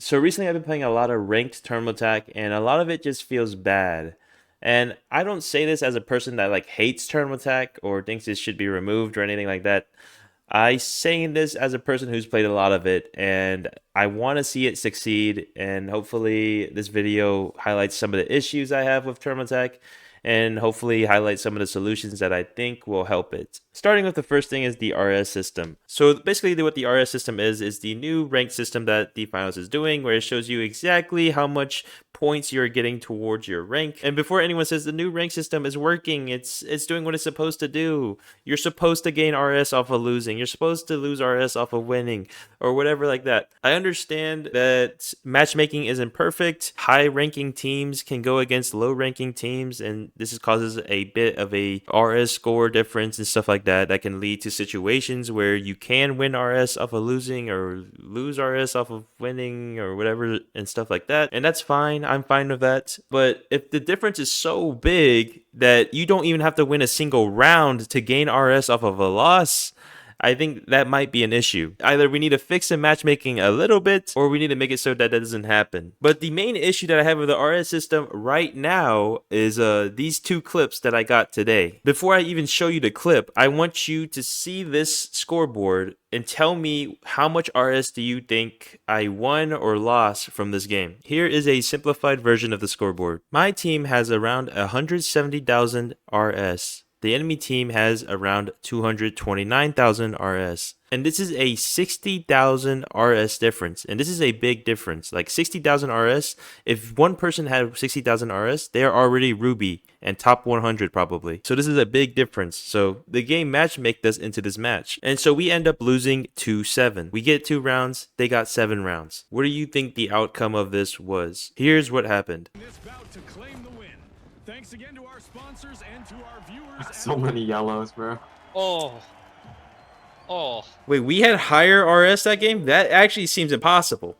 So recently I've been playing a lot of ranked tournament attack and a lot of it just feels bad. And I don't say this as a person that like hates tournament attack or thinks it should be removed or anything like that. I say this as a person who's played a lot of it and I want to see it succeed, and hopefully this video highlights some of the issues I have with tournament attack and hopefully highlight some of the solutions that I think will help it. Starting with the first thing is the RS system. So basically what the RS system is the new ranked system that the finals is doing, where it shows you exactly how much points you're getting towards your rank. And before anyone says the new rank system is working, it's doing what it's supposed to do. You're supposed to gain RS off of losing. You're supposed to lose RS off of winning or whatever like that. I understand that matchmaking isn't perfect. High ranking teams can go against low ranking teams, and this causes a bit of a RS score difference and stuff like that can lead to situations where you can win RS off of losing or lose RS off of winning or whatever and stuff like that. And that's fine. I'm fine with that. But if the difference is so big that you don't even have to win a single round to gain RS off of a loss, I think that might be an issue. Either we need to fix the matchmaking a little bit, or we need to make it so that that doesn't happen. But the main issue that I have with the RS system right now is these two clips that I got today. Before I even show you the clip, I want you to see this scoreboard and tell me how much RS do you think I won or lost from this game. Here is a simplified version of the scoreboard. My team has around 170,000 RS. The enemy team has around 229,000 RS. And this is a 60,000 RS difference. And this is a big difference. Like 60,000 RS, if one person had 60,000 RS, they're already Ruby and top 100 probably. So this is a big difference. So the game matchmake us into this match. And so we end up losing 2-7. We get 2 rounds, they got 7 rounds. What do you think the outcome of this was? Here's what happened. Thanks again to our sponsors and to our viewers. So many yellows, bro. Oh. Oh. Wait, we had higher RS that game? That actually seems impossible.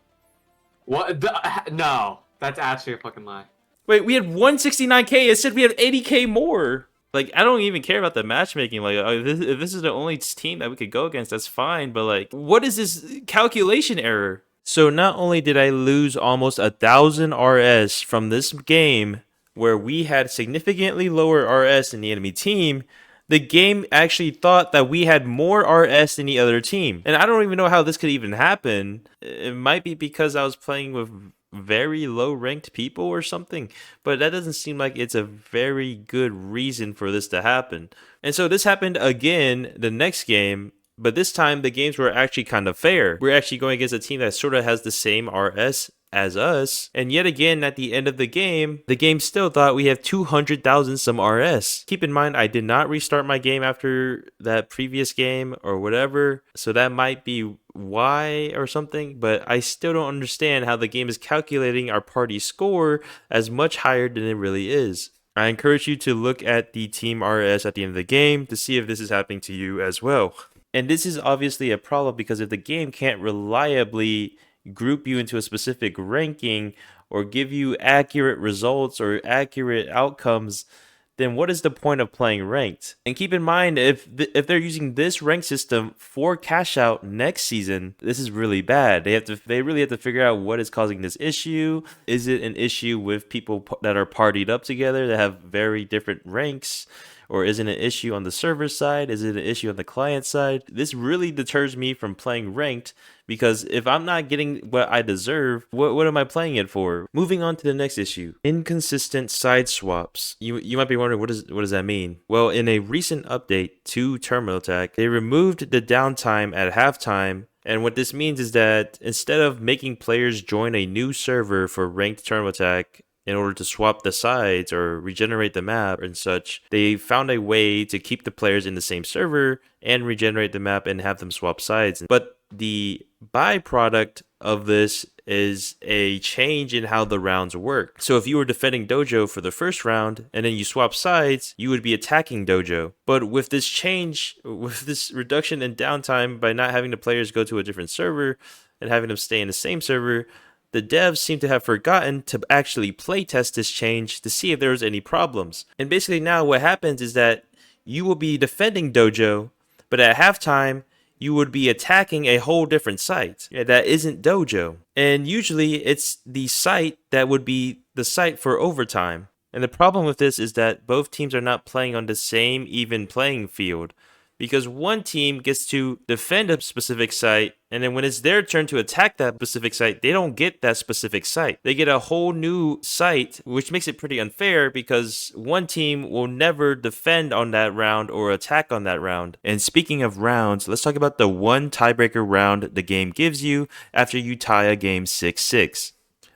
What? No, that's actually a fucking lie. Wait, we had 169k. It said we had 80k more. Like, I don't even care about the matchmaking. Like, if this is the only team that we could go against, that's fine. But like, what is this calculation error? So not only did I lose almost 1,000 RS from this game, where we had significantly lower RS than the enemy team, the game actually thought that we had more RS than the other team. And I don't even know how this could even happen. It might be because I was playing with very low ranked people or something, but that doesn't seem like it's a very good reason for this to happen. And so this happened again the next game, but this time the games were actually kind of fair. We're actually going against a team that sort of has the same RS as us, and yet again at the end of the game still thought we have 200,000 some RS. Keep in mind, I did not restart my game after that previous game or whatever, so that might be why or something, but I still don't understand how the game is calculating our party score as much higher than it really is. I encourage you to look at the team RS at the end of the game to see if this is happening to you as well. And this is obviously a problem because if the game can't reliably group you into a specific ranking or give you accurate results or accurate outcomes, then what is the point of playing ranked? And keep in mind, if they're using this rank system for cash out next season, this is really bad. They really have to figure out what is causing this issue. Is it an issue with people that are partied up together that have very different ranks? Or is it an issue on the server side? Is it an issue on the client side? This really deters me from playing ranked, because if I'm not getting what I deserve, what am I playing it for? Moving on to the next issue. Inconsistent side swaps. You might be wondering, what does that mean? Well, in a recent update to Terminal Attack, they removed the downtime at halftime. And what this means is that instead of making players join a new server for ranked Terminal Attack in order to swap the sides or regenerate the map and such, they found a way to keep the players in the same server and regenerate the map and have them swap sides. But the byproduct of this is a change in how the rounds work. So if you were defending Dojo for the first round and then you swap sides, you would be attacking Dojo. But with this change, with this reduction in downtime by not having the players go to a different server and having them stay in the same server, the devs seem to have forgotten to actually playtest this change to see if there was any problems. And basically now what happens is that you will be defending Dojo, but at halftime, you would be attacking a whole different site that isn't Dojo. And usually it's the site that would be the site for overtime. And the problem with this is that both teams are not playing on the same even playing field, because one team gets to defend a specific site, and then when it's their turn to attack that specific site, they don't get that specific site. They get a whole new site, which makes it pretty unfair because one team will never defend on that round or attack on that round. And speaking of rounds, let's talk about the one tiebreaker round the game gives you after you tie a game 6-6.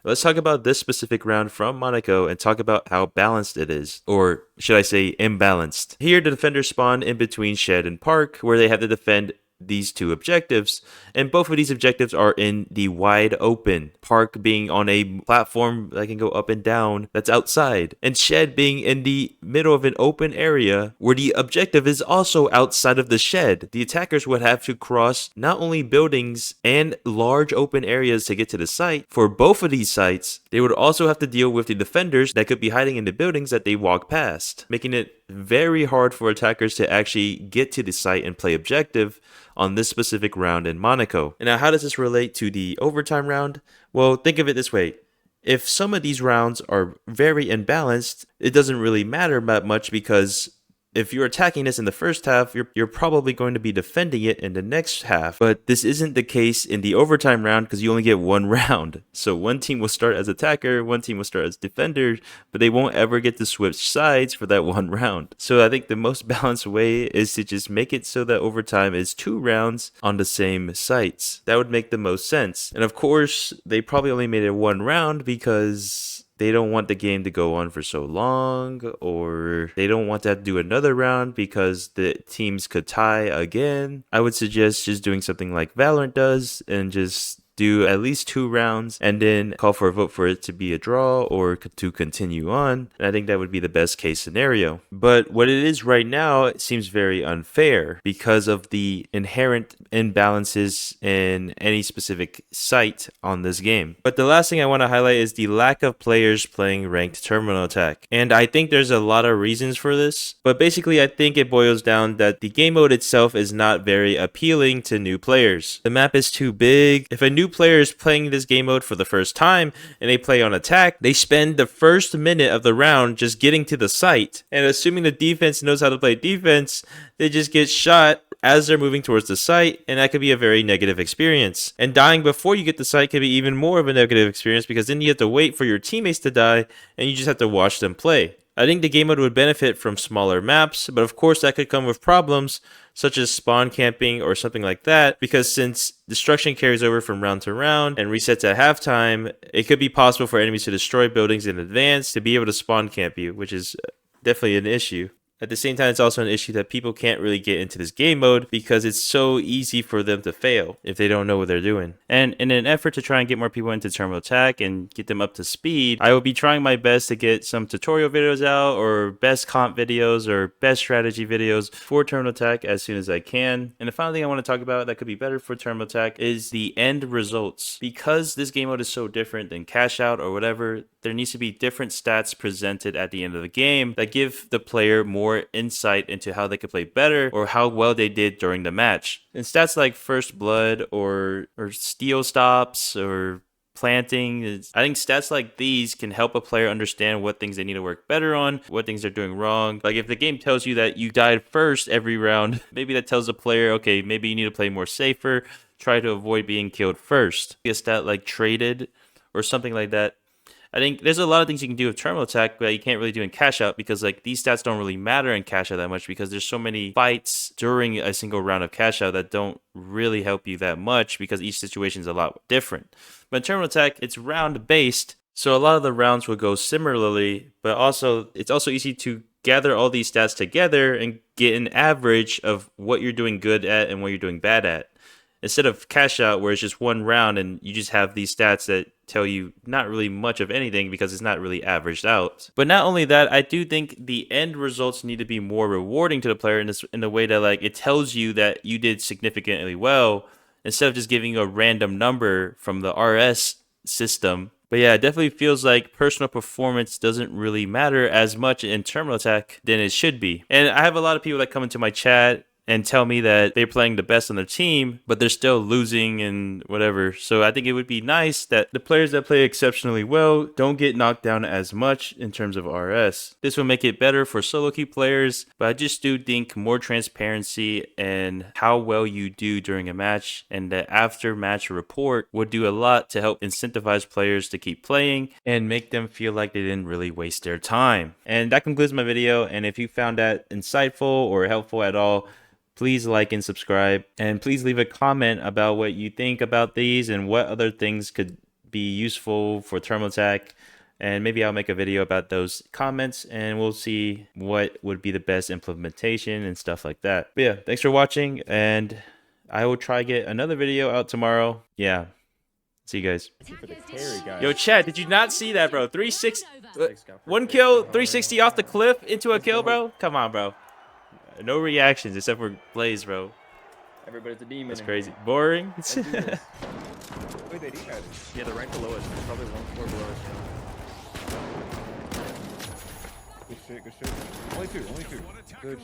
Let's talk about this specific round from Monaco and talk about how balanced it is, or should I say imbalanced. Here, the defenders spawn in between Shed and Park, where they have to defend these two objectives, and both of these objectives are in the wide open. Park being on a platform that can go up and down that's outside, and Shed being in the middle of an open area where the objective is also outside of the shed. The attackers would have to cross not only buildings and large open areas to get to the site. For both of these sites, they would also have to deal with the defenders that could be hiding in the buildings that they walk past, making it very hard for attackers to actually get to the site and play objective on this specific round in Monaco. And now, how does this relate to the overtime round? Well, think of it this way. If some of these rounds are very imbalanced, it doesn't really matter that much, because if you're attacking this in the first half, you're probably going to be defending it in the next half. But this isn't the case in the overtime round because you only get one round. So one team will start as attacker, one team will start as defender, but they won't ever get to switch sides for that one round. So I think the most balanced way is to just make it so that overtime is 2 rounds on the same sites. That would make the most sense. And of course, they probably only made it 1 round because they don't want the game to go on for so long, or they don't want to have to do another round because the teams could tie again. I would suggest just doing something like Valorant does and just do at least 2 rounds and then call for a vote for it to be a draw or to continue on. And I think that would be the best case scenario. But what it is right now, it seems very unfair because of the inherent imbalances in any specific site on this game. But the last thing I want to highlight is the lack of players playing ranked terminal attack. And I think there's a lot of reasons for this. But basically, I think it boils down that the game mode itself is not very appealing to new players. The map is too big. If a new player is playing this game mode for the first time and they play on attack, they spend the first minute of the round just getting to the site, and assuming the defense knows how to play defense, they just get shot as they're moving towards the site, and that could be a very negative experience. And dying before you get the site could be even more of a negative experience because then you have to wait for your teammates to die and you just have to watch them play. I think the game mode would benefit from smaller maps, but of course that could come with problems such as spawn camping or something like that, because since destruction carries over from round to round and resets at halftime, it could be possible for enemies to destroy buildings in advance to be able to spawn camp you, which is definitely an issue. At the same time, it's also an issue that people can't really get into this game mode because it's so easy for them to fail if they don't know what they're doing. And in an effort to try and get more people into terminal attack and get them up to speed, I will be trying my best to get some tutorial videos out or best comp videos or best strategy videos for terminal attack as soon as I can. And the final thing I want to talk about that could be better for terminal attack is the end results. Because this game mode is so different than cash out or whatever, there needs to be different stats presented at the end of the game that give the player more insight into how they could play better or how well they did during the match. And stats like first blood or steal stops or planting, I think stats like these can help a player understand what things they need to work better on, what things they're doing wrong. Like if the game tells you that you died first every round, maybe that tells the player, okay, maybe you need to play more safer, try to avoid being killed first. A stat like traded or something like that. I think there's a lot of things you can do with terminal attack that you can't really do in cash out because like these stats don't really matter in cash out that much because there's so many fights during a single round of cash out that don't really help you that much because each situation is a lot different. But in terminal attack, it's round based, so a lot of the rounds will go similarly, but also it's also easy to gather all these stats together and get an average of what you're doing good at and what you're doing bad at. Instead of cash out where it's just one round and you just have these stats that tell you not really much of anything because it's not really averaged out. But not only that, I do think the end results need to be more rewarding to the player in the way that like it tells you that you did significantly well instead of just giving you a random number from the RS system. But yeah, it definitely feels like personal performance doesn't really matter as much in terminal attack than it should be. And I have a lot of people that come into my chat and tell me that they're playing the best on their team, but they're still losing and whatever. So I think it would be nice that the players that play exceptionally well don't get knocked down as much in terms of RS. This will make it better for solo queue players, but I just do think more transparency and how well you do during a match and the after match report would do a lot to help incentivize players to keep playing and make them feel like they didn't really waste their time. And that concludes my video, and if you found that insightful or helpful at all, please like and subscribe, and please leave a comment about what you think about these and what other things could be useful for ThermalTac, and maybe I'll make a video about those comments and we'll see what would be the best implementation and stuff like that. But yeah, thanks for watching, and I will try to get another video out tomorrow. Yeah, see you guys. Yo, Chad, did you not see that, bro? 360, 1 kill, 360 off the cliff into a kill, bro? Come on, bro. No reactions except for Blaze, bro. Everybody's a demon. That's crazy. Boring. Wait, they do have it. Yeah, they're right below us. They're probably 1 floor below us. Good shit, good shit. Only two, only two. Good